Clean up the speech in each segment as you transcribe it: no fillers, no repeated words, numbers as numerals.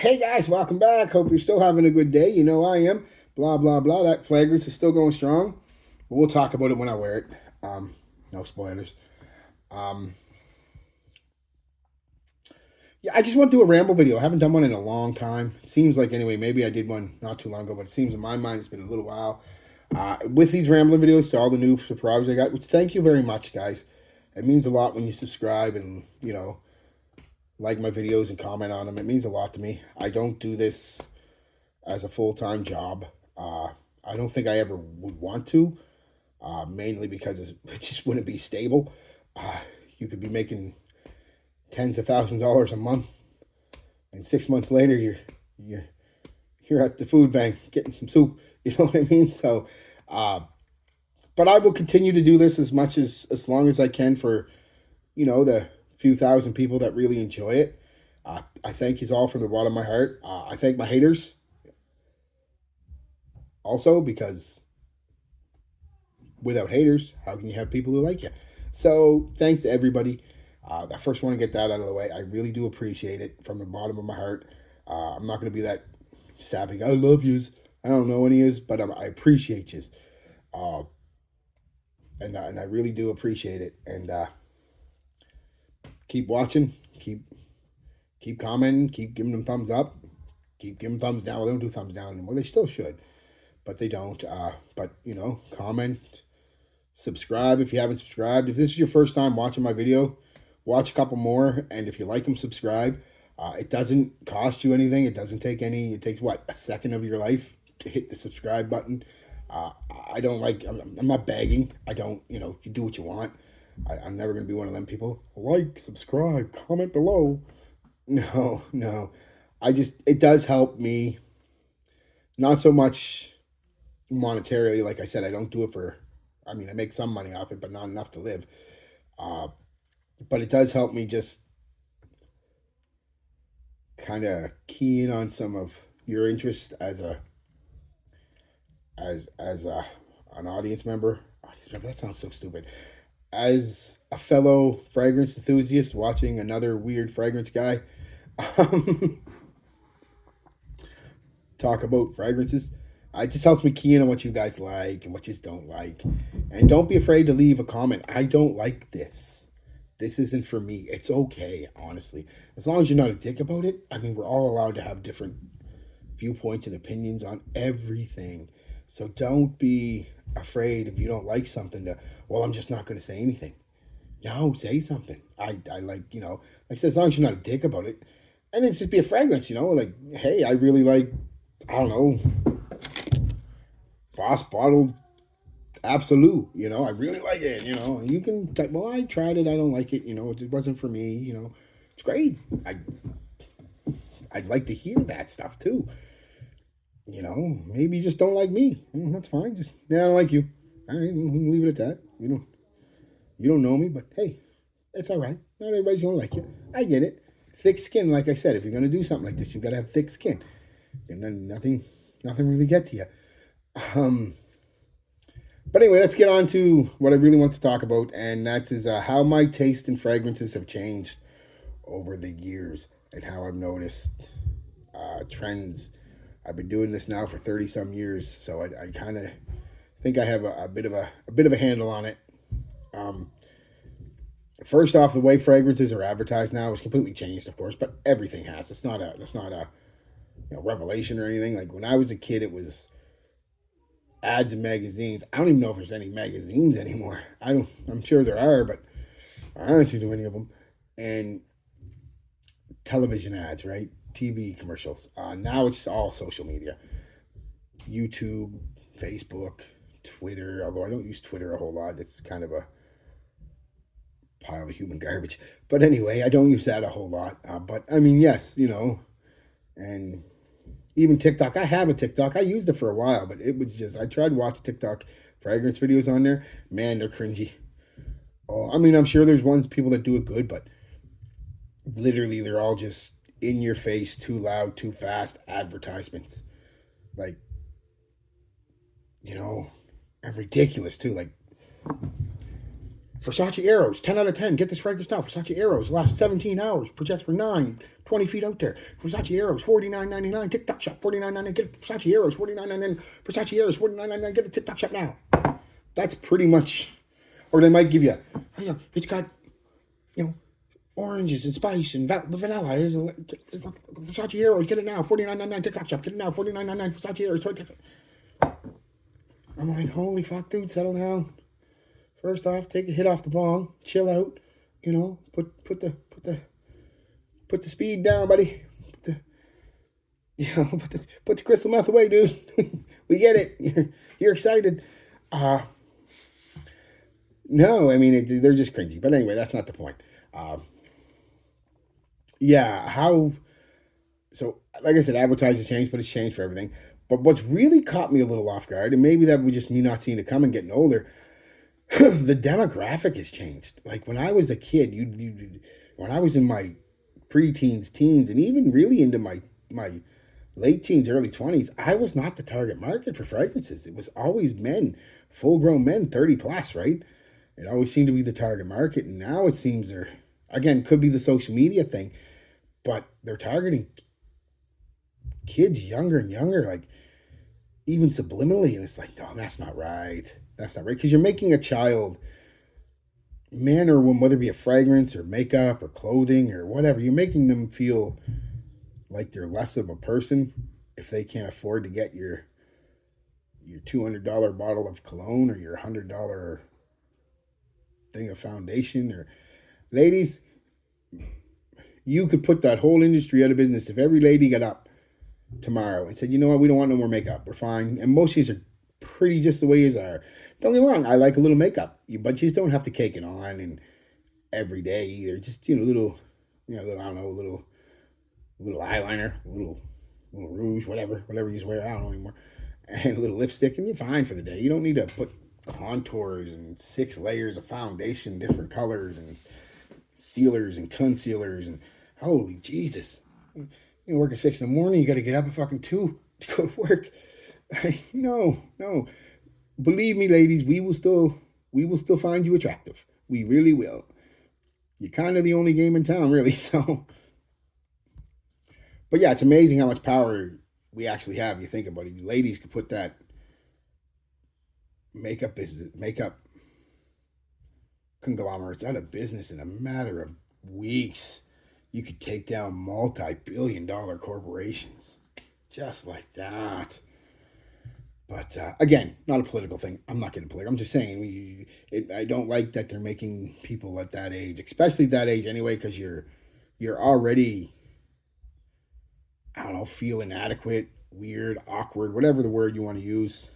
Hey guys, welcome back. Hope you're still having a good day. You know I am. Blah blah blah. That fragrance is still going strong, but we'll talk about it when I wear it. No spoilers. Um, yeah, I just want to do a ramble video. I haven't done one in a long time. It seems like anyway. Maybe I did one not too long ago, but it seems in my mind it's been a little while. With these rambling videos, to all the new subscribers I got, which thank you very much, guys. It means a lot when you subscribe and like my videos and comment on them. It means a lot to me. I don't do this as a full-time job. I don't think I ever would want to, mainly because it just wouldn't be stable. You could be making tens of thousands of dollars a month, and 6 months later you're at the food bank getting some soup. You know what I mean? So, but I will continue to do this as long as I can for the few thousand people that really enjoy it. I thank you all from the bottom of my heart. I thank my haters also, because without haters, how can you have people who like you? So thanks to everybody. I first want to get that out of the way. I really do appreciate it from the bottom of my heart. I'm not going to be that sappy. I love yous. I don't know any yous, but I appreciate yous. Uh, and I really do appreciate it. And keep watching. Keep commenting. Keep giving them thumbs up. Keep giving thumbs down. Well, they don't do thumbs down anymore. They still should, but they don't. But comment, subscribe if you haven't subscribed. If this is your first time watching my video, watch a couple more, and if you like them, subscribe. It doesn't cost you anything. It doesn't take any. It takes a second of your life to hit the subscribe button. I don't like. I'm not begging. I don't. You do what you want. I'm never gonna be one of them people. Like, subscribe, comment below. No, no. It does help me. Not so much monetarily. Like I said, I don't do it for. I mean, I make some money off it, but not enough to live. Uh, but it does help me just kind of key in on some of your interest as an audience member. Audience member, that sounds so stupid. As a fellow fragrance enthusiast watching another weird fragrance guy talk about fragrances, it just helps me key in on what you guys like and what you don't like. And don't be afraid to leave a comment. I don't like this. This isn't for me. It's okay, honestly. As long as you're not a dick about it. I mean, we're all allowed to have different viewpoints and opinions on everything. So don't be afraid if you don't like something well, I'm just not going to say anything. No, say something. I like, like I said, as long as you're not a dick about it. And it's just be a fragrance, like, hey, I really like, I don't know, Boss Bottled Absolute, I really like it, you can type, well, I tried it, I don't like it, it wasn't for me, it's great. I'd like to hear that stuff too. Maybe you just don't like me. That's fine. I don't like you. All right, we can leave it at that. You don't know me, but hey, it's all right. Not everybody's gonna like you. I get it. Thick skin, like I said, if you're gonna do something like this, you gotta have thick skin. And then nothing really get to you. But anyway, let's get on to what I really want to talk about, and that is how my taste in fragrances have changed over the years, and how I've noticed trends. I've been doing this now for 30 some years, so I kind of think I have a bit of a handle on it. First off, the way fragrances are advertised now is completely changed, of course, but everything has. It's not a revelation or anything. Like when I was a kid, it was ads in magazines. I don't even know if there's any magazines anymore. I'm sure there are, but I don't see too many of them. And television ads, right? TV commercials. Now it's all social media. YouTube, Facebook, Twitter, although I don't use Twitter a whole lot. It's kind of a pile of human garbage. But anyway, I don't use that a whole lot. But I mean, yes, and even TikTok. I have a TikTok. I used it for a while, but it was just, I tried to watch TikTok fragrance videos on there. Man, they're cringy. Oh, I mean, I'm sure there's people that do it good, but literally they're all just in your face, too loud, too fast advertisements. Like, and ridiculous too. Like, Versace Arrows, 10 out of 10. Get this fragrance now. Versace Arrows, last 17 hours. Projects for 20 feet out there. Versace Arrows, $49.99. TikTok shop, $49.99. Get Versace Arrows, $49.99. Versace Arrows, $49.99. Get a TikTok shop now. That's pretty much, or they might give you, it's got, oranges and spice and vanilla. Versace Arrows, get it now. $49.99. TikTok shop, get it now. $49.99. Versace Arrows. I'm like, holy fuck, dude, settle down. First off, take a hit off the bong, chill out, put the speed down, buddy. Put the crystal meth away, dude. We get it. You're excited. No, I mean they're just cringy. But anyway, that's not the point. So like I said, advertising changed, but it's changed for everything. But what's really caught me a little off guard, and maybe that was just me not seeing it coming, getting older. The demographic has changed. Like when I was a kid, when I was in my pre-teens, teens, and even really into my late teens, early 20s, I was not the target market for fragrances. It was always men, full-grown men, 30 plus, right? It always seemed to be the target market, and now it seems they're, again, could be the social media thing, but they're targeting kids younger and younger, like even subliminally, and it's like, no, that's not right. That's not right, because you're making a child, man or woman, whether it be a fragrance or makeup or clothing or whatever, you're making them feel like they're less of a person if they can't afford to get your $200 bottle of cologne or your $100 thing of foundation. Or ladies, you could put that whole industry out of business if every lady got up tomorrow and said, you know what, we don't want no more makeup, we're fine. And most of these are pretty just the way you are. Don't get me wrong, I like a little makeup, but you just don't have to cake it on and every day either. Just little, I don't know, little eyeliner, little rouge, whatever you wear, I don't know anymore, and a little lipstick, and you're fine for the day. You don't need to put contours and 6 layers of foundation, different colors, and sealers and concealers, and holy Jesus. You work at 6 in the morning, you got to get up at fucking 2 to go to work. No. Believe me, ladies, we will still find you attractive. We really will. You're kind of the only game in town, really. So, but yeah, it's amazing how much power we actually have. You think about it. You ladies could put that makeup conglomerates out of business in a matter of weeks. You could take down multi-billion-dollar corporations just like that. But again, not a political thing. I'm not getting political. I'm just saying I don't like that they're making people at that age, especially that age anyway, because you're already, I don't know, feel inadequate, weird, awkward, whatever the word you want to use.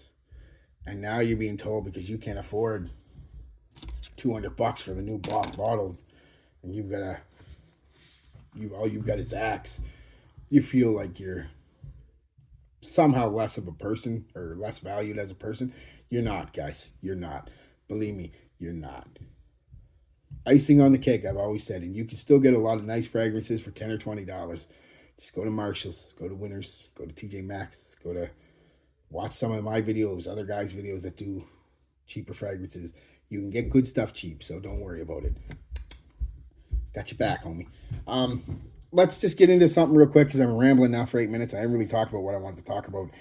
And now you're being told because you can't afford $200 for the new bottle, and all you've got is Axe. You feel like you're somehow less of a person or less valued as a person. You're not, guys. You're not. Believe me, you're not. Icing on the cake, I've always said, and you can still get a lot of nice fragrances for $10 or $20. Just go to Marshall's, go to Winners, go to TJ Maxx, watch some of my videos, other guys' videos that do cheaper fragrances. You can get good stuff cheap, so don't worry about it. Got your back, homie. Let's just get into something real quick because I'm rambling now for 8 minutes. I haven't really talked about what I wanted to talk about.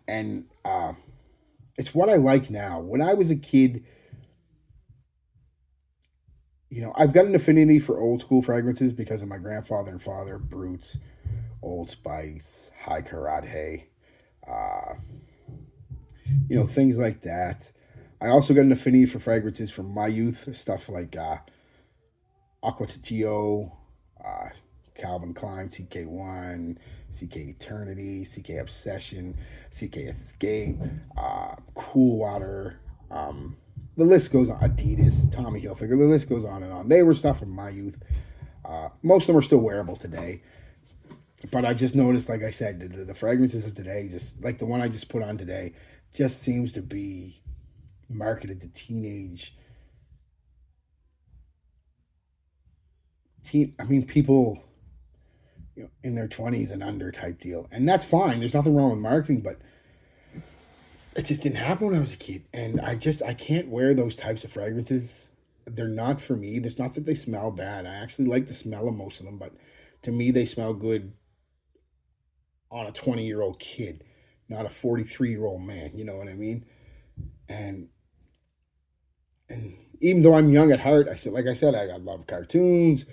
And it's what I like now. When I was a kid, I've got an affinity for old school fragrances because of my grandfather and father, Brutes, Old Spice, High Karate, things like that. I also got an affinity for fragrances from my youth, stuff like Aqua Tachio, Calvin Klein, CK1, CK Eternity, CK Obsession, CK Escape, Cool Water. The list goes on. Adidas, Tommy Hilfiger. The list goes on and on. They were stuff from my youth. Most of them are still wearable today. But I just noticed, like I said, the fragrances of today, just like the one I just put on today, just seems to be marketed to people in their 20s and under type deal. And that's fine. There's nothing wrong with marketing, but it just didn't happen when I was a kid. And I can't wear those types of fragrances they're not for me. There's not that they smell bad. I actually like the smell of most of them, but to me, they smell good on a 20-year-old kid, not a 43-year-old man. You know what I mean? And and even though I'm young at heart, like I said, I love cartoons,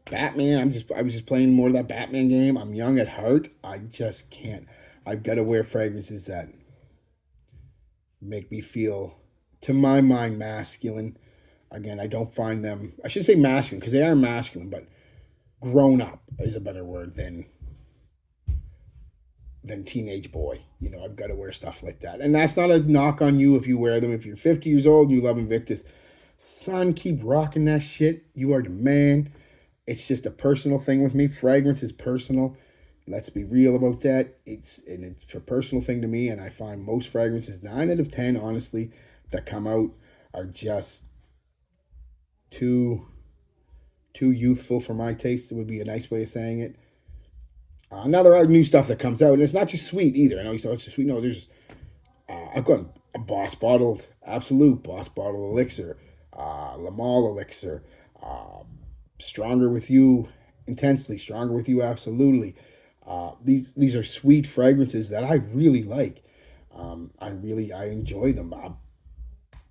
Batman. I was just playing more of that Batman game. I'm young at heart. I just can't. I've got to wear fragrances that make me feel, to my mind, masculine. Again, I don't find them. I should say masculine because they are masculine, but grown up is a better word than teenage boy. You know, I've got to wear stuff like that, and that's not a knock on you if you wear them. If you're 50 years old, and you love Invictus, son, keep rocking that shit. You are the man. It's just a personal thing with me. Fragrance is personal. Let's be real about that. It's a personal thing to me, and I find most fragrances, 9 out of 10, honestly, that come out are just too youthful for my taste. It would be a nice way of saying it. Now there are new stuff that comes out, and it's not just sweet either. I know you thought it's just sweet. No, there's I've got a Boss bottled Absolute, Boss bottled Elixir, Lamal Elixir, Stronger with You, Intensely, Stronger with You, Absolutely. These are sweet fragrances that I really like. I enjoy them.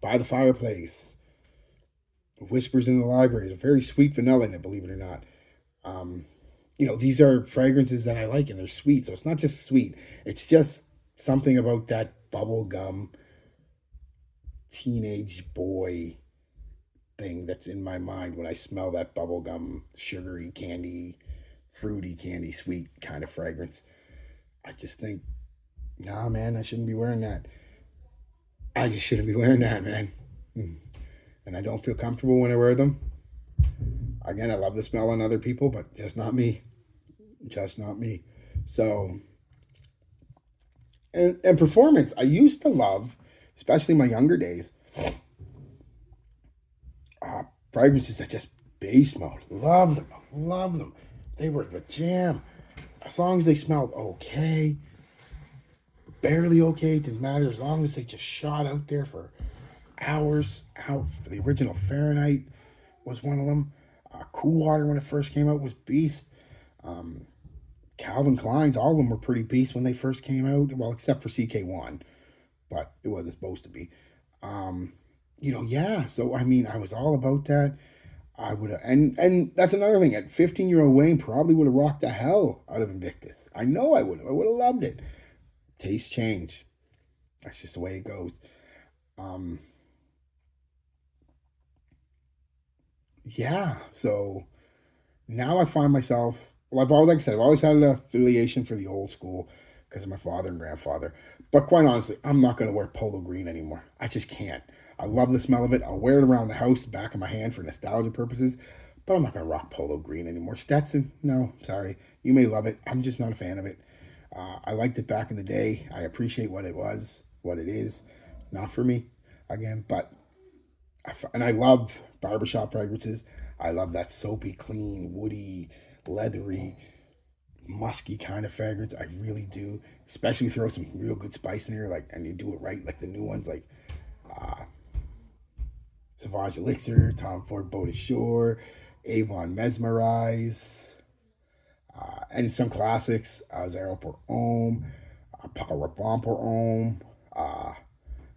By the Fireplace, Whispers in the Library is a very sweet vanilla in it, believe it or not. Um, these are fragrances that I like, and they're sweet. So it's not just sweet. It's just something about that bubble gum teenage boy thing that's in my mind when I smell that bubblegum, sugary candy, fruity candy, sweet kind of fragrance. I just think, nah, man, I shouldn't be wearing that. I just shouldn't be wearing that, man. And I don't feel comfortable when I wear them. Again, I love the smell on other people, but just not me. Just not me. So, and performance, I used to love, especially in my younger days, uh, fragrances that just base mode. Love them. Love them. They were the jam. As long as they smelled okay, barely okay, didn't matter. As long as they just shot out there for hours. Out for the original Fahrenheit was one of them. Cool Water when it first came out was beast. Calvin Klein's, all of them were pretty beast when they first came out. Well, except for CK1, but it wasn't supposed to be. Yeah. So I mean, I was all about that. I would have, and that's another thing. At 15-year-old Wayne, probably would have rocked the hell out of Invictus. I know I would have. I would have loved it. Taste change. That's just the way it goes. Um, yeah. So now I find myself. Well, I've always, like I said, I've always had an affiliation for the old school because of my father and grandfather. But quite honestly, I'm not going to wear polo green anymore. I just can't. I love the smell of it. I'll wear it around the house, the back of my hand for nostalgia purposes. But I'm not going to rock polo green anymore. Stetson, no, sorry. You may love it. I'm just not a fan of it. I liked it back in the day. I appreciate what it was, what it is. Not for me, again. But and I love barbershop fragrances. I love that soapy, clean, woody, leathery, musky kind of fragrance. I really do. Especially if you throw some real good spice in there, like, and you do it right, like the new ones, like Sauvage Elixir, Tom Ford Boat Ashore, Avon Mesmerize, and some classics, Zero Pour Homme, Paco Rabanne Pour Homme,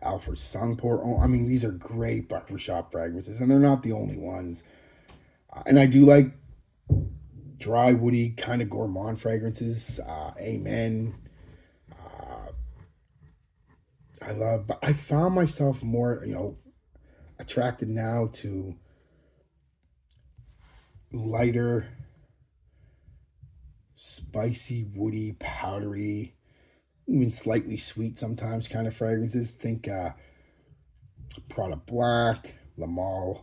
Alfred Sung Pour Homme. I mean, these are great barbershop fragrances, and they're not the only ones. And I do like dry, woody, kind of gourmand fragrances. Amen. But I found myself more, attracted now to lighter, spicy, woody, powdery, even slightly sweet sometimes kind of fragrances. Think Prada Black, Lamal,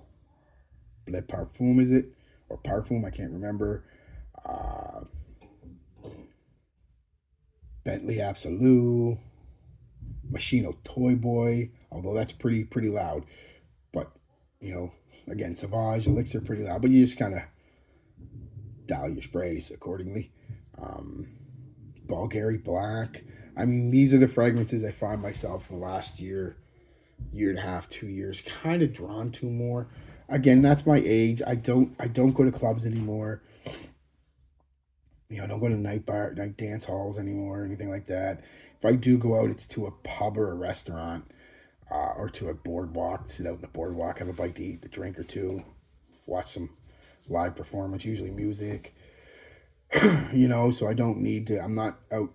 Le Parfum, is it? Or Parfum, I can't remember. Uh, Bentley Absolute, Machino Toy Boy, although that's pretty loud. But, again, Sauvage, Elixir, pretty loud. But you just kind of dial your sprays accordingly. Bulgari Black. I mean, these are the fragrances I find myself the last year and a half, 2 years, kind of drawn to more. again, that's my age. I don't go to clubs anymore. I don't go to night dance halls anymore or anything like that. If I do go out, it's to a pub or a restaurant, or to a boardwalk. Sit out in the boardwalk, have a bite to eat, a drink or two, watch some live performance, usually music. So I don't need to. I'm not out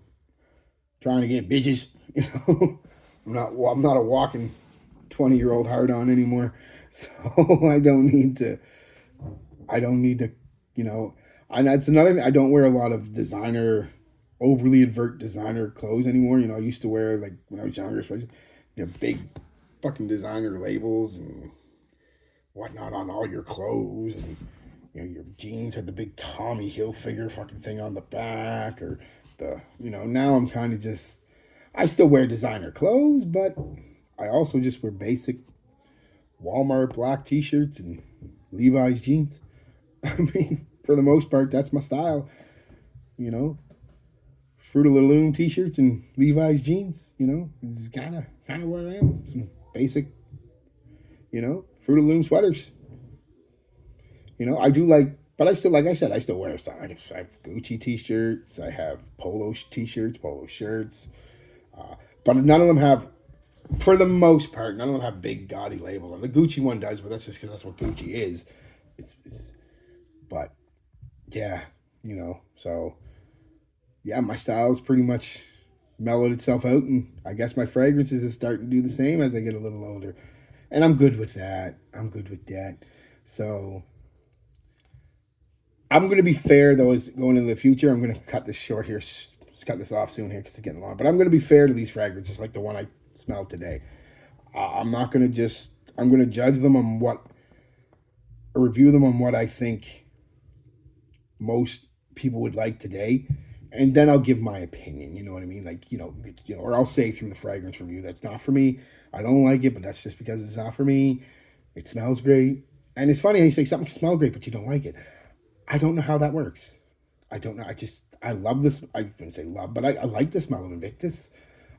trying to get bitches. I'm not a walking 20-year-old hard on anymore. So I don't need to, you know, and that's another thing. I don't wear a lot of overly overt designer clothes anymore. I used to wear, like, when I was younger, especially, big fucking designer labels and whatnot on all your clothes. And, your jeans had the big Tommy Hilfiger fucking thing on the back, or now I'm kind of just, I still wear designer clothes, but I also just wear basic Walmart black t-shirts and Levi's jeans. I mean, for the most part, that's my style. You know, Fruit of the Loom t-shirts and Levi's jeans. It's kind of where I am. Some basic, Fruit of the Loom sweaters. I do like, but I still, like I said, I still wear some. I have Gucci t-shirts. I have polo t-shirts, polo shirts. But none of them have, for the most part, none of them have big gaudy labels on. The Gucci one does, but that's just because that's what Gucci is. But yeah, so yeah, my style is pretty much mellowed itself out, and I guess my fragrances is starting to do the same as I get a little older, and I'm good with that. So I'm going to be fair, though, as going into the future. I'm going to cut this short here, cut this off soon here because it's getting long. But I'm going to be fair to these fragrances, like the one I smelled today. I'm not going to just, I'm going to judge them on review them on what I think most people would like today. And then I'll give my opinion, you know what I mean? Like, or I'll say through the fragrance review, that's not for me. I don't like it, but that's just because it's not for me. It smells great. And it's funny how you say something can smell great, but you don't like it. I don't know how that works. I don't know. I love this. I wouldn't say love, but I like the smell of Invictus.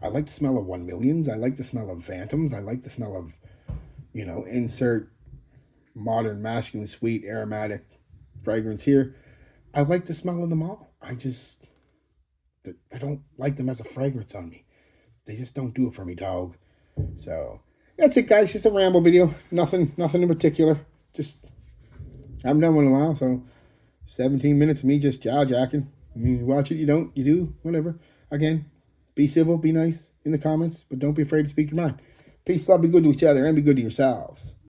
I like the smell of 1 Millions. I like the smell of Phantoms. I like the smell of, insert modern, masculine, sweet, aromatic fragrance here. I like the smell of them all. I don't like them as a fragrance on me. They just don't do it for me, dog. So that's it, guys. Just a ramble video. Nothing in particular. Just, I haven't done one in a while, so 17 minutes of me just jaw-jacking. You watch it, you don't, you do, whatever. Again, be civil, be nice in the comments, but don't be afraid to speak your mind. Peace, love, be good to each other, and be good to yourselves.